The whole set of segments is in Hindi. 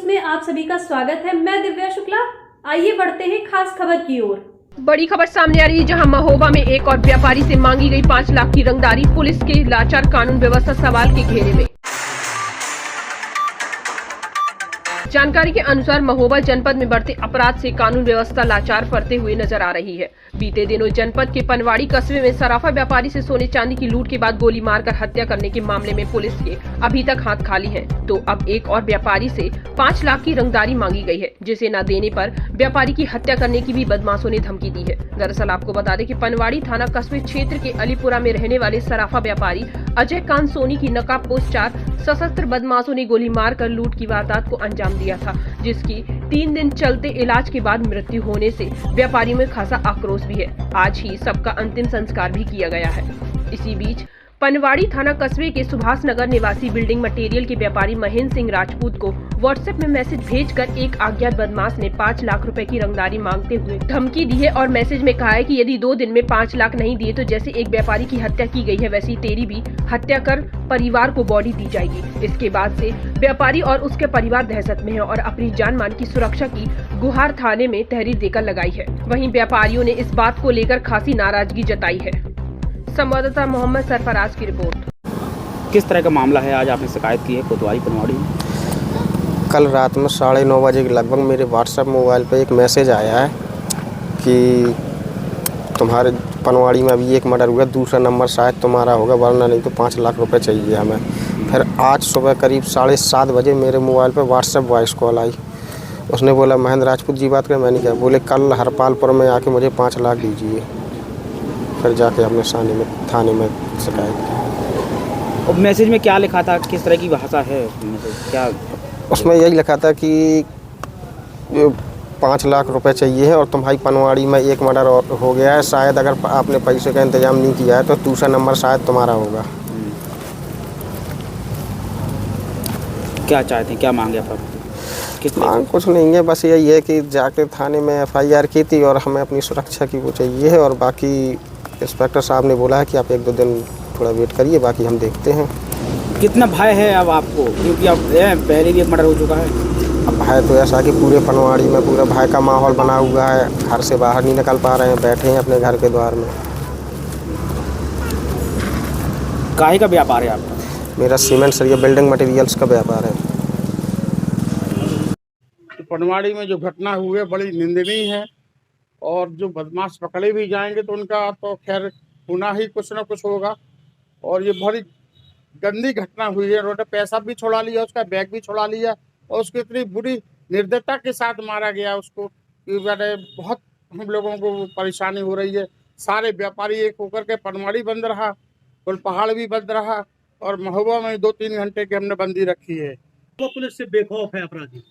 न्यूज में आप सभी का स्वागत है। मैं दिव्या शुक्ला। आइए बढ़ते हैं खास खबर की ओर। बड़ी खबर सामने आ रही है, जहां महोबा में एक और व्यापारी से मांगी गई 5 लाख की रंगदारी। पुलिस के लाचार कानून व्यवस्था सवाल के घेरे में। जानकारी के अनुसार महोबा जनपद में बढ़ते अपराध से कानून व्यवस्था लाचार पड़ते हुए नजर आ रही है। बीते दिनों जनपद के पनवाड़ी कस्बे में सराफा व्यापारी से सोने चांदी की लूट के बाद गोली मारकर हत्या करने के मामले में पुलिस के अभी तक हाथ खाली हैं। तो अब एक और व्यापारी से 5 लाख की रंगदारी मांगी गई है, जिसे न देने पर व्यापारी की हत्या करने की भी बदमाशों ने धमकी दी है। दरअसल आपको बता दें कि पनवाड़ी थाना कस्बे क्षेत्र के अलीपुरा में रहने वाले सराफा व्यापारी अजय कांत सोनी की नकाबपोश 4 सशस्त्र बदमाशों ने गोली मारकर लूट की वारदात को अंजाम दिया था, जिसकी 3 दिन चलते इलाज के बाद मृत्यु होने से व्यापारियों में खासा आक्रोश भी है। आज ही सबका अंतिम संस्कार भी किया गया है। इसी बीच पनवाड़ी थाना कस्बे के सुभाष नगर निवासी बिल्डिंग मटेरियल के व्यापारी महेंद्र सिंह राजपूत को व्हाट्सएप में मैसेज भेजकर एक अज्ञात बदमाश ने 5 लाख रुपए की रंगदारी मांगते हुए धमकी दी है और मैसेज में कहा है कि यदि 2 दिन में 5 लाख नहीं दिए तो जैसे एक व्यापारी की हत्या की गई है वैसे ही तेरी भी हत्या कर परिवार को बॉडी दी जाएगी। इसके बाद से व्यापारी और उसके परिवार दहशत में है और अपनी जान मान की सुरक्षा की गुहार थाने में तहरीर देकर लगाई है। वहीं व्यापारियों ने इस बात को लेकर खासी नाराजगी जताई है। संवाददाता मोहम्मद सरफराज की रिपोर्ट। किस तरह का मामला है? आज आपने शिकायत की है कोतवाली पनवाड़ी में। कल रात में 9:30 बजे के लगभग मेरे व्हाट्सएप मोबाइल पे एक मैसेज आया है कि तुम्हारे पनवाड़ी में अभी एक मर्डर हुआ, दूसरा नंबर शायद तुम्हारा होगा, वरना नहीं तो 5 लाख रुपए चाहिए हमें। फिर आज सुबह करीब 7:30 बजे मेरे मोबाइल पे व्हाट्सएप वॉइस कॉल आई। उसने बोला महेंद्र राजपूत जी बात करें। मैंने कहा, बोले कल हरपालपुर में आके मुझे 5 लाख दीजिए। फिर जाके हमने थाने में शिकायत की। और मैसेज में क्या लिखा था? किस तरह की भाषा है क्या? उसमें यही लिखा था कि 5 लाख रुपए चाहिए है और तुम्हारी पनवाड़ी में एक मर्डर हो गया है, शायद अगर आपने पैसे का इंतजाम नहीं किया है तो दूसरा नंबर शायद तुम्हारा होगा। क्या चाहते हैं, क्या मांगे आप? मांग कुछ नहीं है, बस यही है कि जाके थाने में FIR की थी और हमें अपनी सुरक्षा की वो चाहिए है। और बाकी इंस्पेक्टर साहब ने बोला है कि आप 1-2 दिन थोड़ा वेट करिए, बाकी हम देखते हैं। कितना भय है अब आपको, क्योंकि अब पहले भी एक मर्डर हो चुका है? अब भय तो ऐसा कि पूरे पनवाड़ी में पूरा भय का माहौल बना हुआ है। घर से बाहर नहीं निकल पा रहे हैं, बैठे हैं अपने घर के द्वार में। काहे का व्यापार है आपका? मेरा सीमेंट सरिया बिल्डिंग मटेरियल्स का व्यापार है। पनवाड़ी में जो घटना हुई है बड़ी निंदनीय है और जो बदमाश पकड़े भी जाएंगे तो उनका तो खैर होना ही कुछ ना कुछ होगा। और ये बड़ी गंदी घटना हुई है। उन्होंने पैसा भी छुड़ा लिया, उसका बैग भी छुड़ा लिया और उसको इतनी बुरी निर्दयता के साथ मारा गया उसको कि मैंने बहुत हम लोगों को परेशानी हो रही है। सारे व्यापारी एक होकर के पनवाड़ी बंद रहा, पहाड़ भी बंद रहा और महोबा में 2-3 घंटे की हमने बंदी रखी है। तो पुलिस से बेखौफ है अपराधी।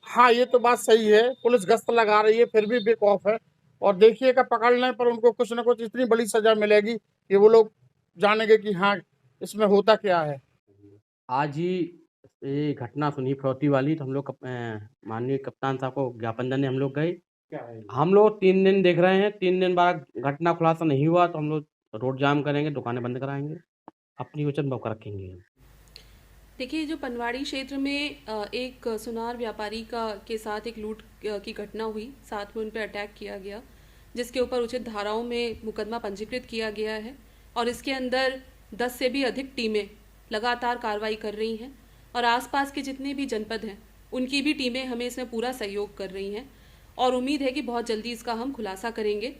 हाँ, ये तो बात सही है, पुलिस गश्त लगा रही है फिर भी बेखौफ है। और देखिएगा पकड़ने पर उनको कुछ न कुछ इतनी बड़ी सजा मिलेगी कि वो लोग जानेंगे कि हाँ इसमें होता क्या है। आज ही ये घटना सुनी फिरौती वाली, तो हम लोग माननीय कप्तान साहब को ज्ञापन देने हम लोग गए। हम लोग 3 दिन देख रहे हैं, 3 दिन बाद घटना खुलासा नहीं हुआ तो हम लोग रोड जाम करेंगे, दुकानें बंद कराएंगे, अपनी वचन मौका रखेंगे। देखिए, जो पनवाड़ी क्षेत्र में एक सुनार व्यापारी के साथ एक लूट की घटना हुई, साथ में उन पर अटैक किया गया, जिसके ऊपर उचित धाराओं में मुकदमा पंजीकृत किया गया है और इसके अंदर 10 से भी अधिक टीमें लगातार कार्रवाई कर रही हैं और आसपास के जितने भी जनपद हैं उनकी भी टीमें हमें इसमें पूरा सहयोग कर रही हैं और उम्मीद है कि बहुत जल्दी इसका हम खुलासा करेंगे।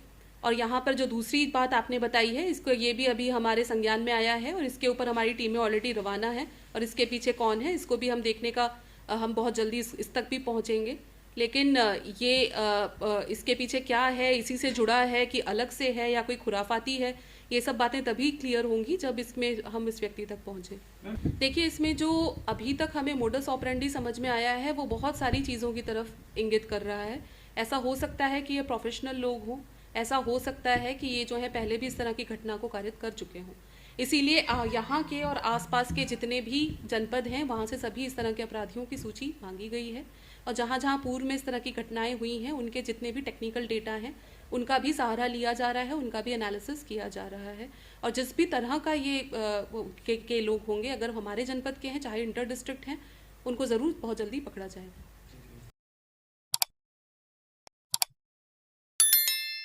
और यहाँ पर जो दूसरी बात आपने बताई है, इसको ये भी अभी हमारे संज्ञान में आया है और इसके ऊपर हमारी टीमें ऑलरेडी रवाना है और इसके पीछे कौन है इसको भी हम देखने का हम बहुत जल्दी इस तक भी पहुँचेंगे। लेकिन ये इसके पीछे क्या है, इसी से जुड़ा है कि अलग से है या कोई खुराफाती है, ये सब बातें तभी क्लियर होंगी जब इसमें हम इस व्यक्ति तक पहुँचें। देखिए, इसमें जो अभी तक हमें मोडस ऑपरेंडी समझ में आया है वो बहुत सारी चीज़ों की तरफ इंगित कर रहा है। ऐसा हो सकता है कि ये प्रोफेशनल लोग हों, ऐसा हो सकता है कि ये जो है पहले भी इस तरह की घटना को कारित कर चुके हों। इसीलिए यहाँ के और आसपास के जितने भी जनपद हैं वहाँ से सभी इस तरह के अपराधियों की सूची मांगी गई है और जहाँ जहाँ पूर्व में इस तरह की घटनाएं हुई हैं उनके जितने भी टेक्निकल डेटा हैं उनका भी सहारा लिया जा रहा है, उनका भी एनालिसिस किया जा रहा है और जिस भी तरह का ये के लोग होंगे, अगर हमारे जनपद के हैं चाहे इंटर डिस्ट्रिक्ट हैं, उनको ज़रूर बहुत जल्दी पकड़ा जाएगा।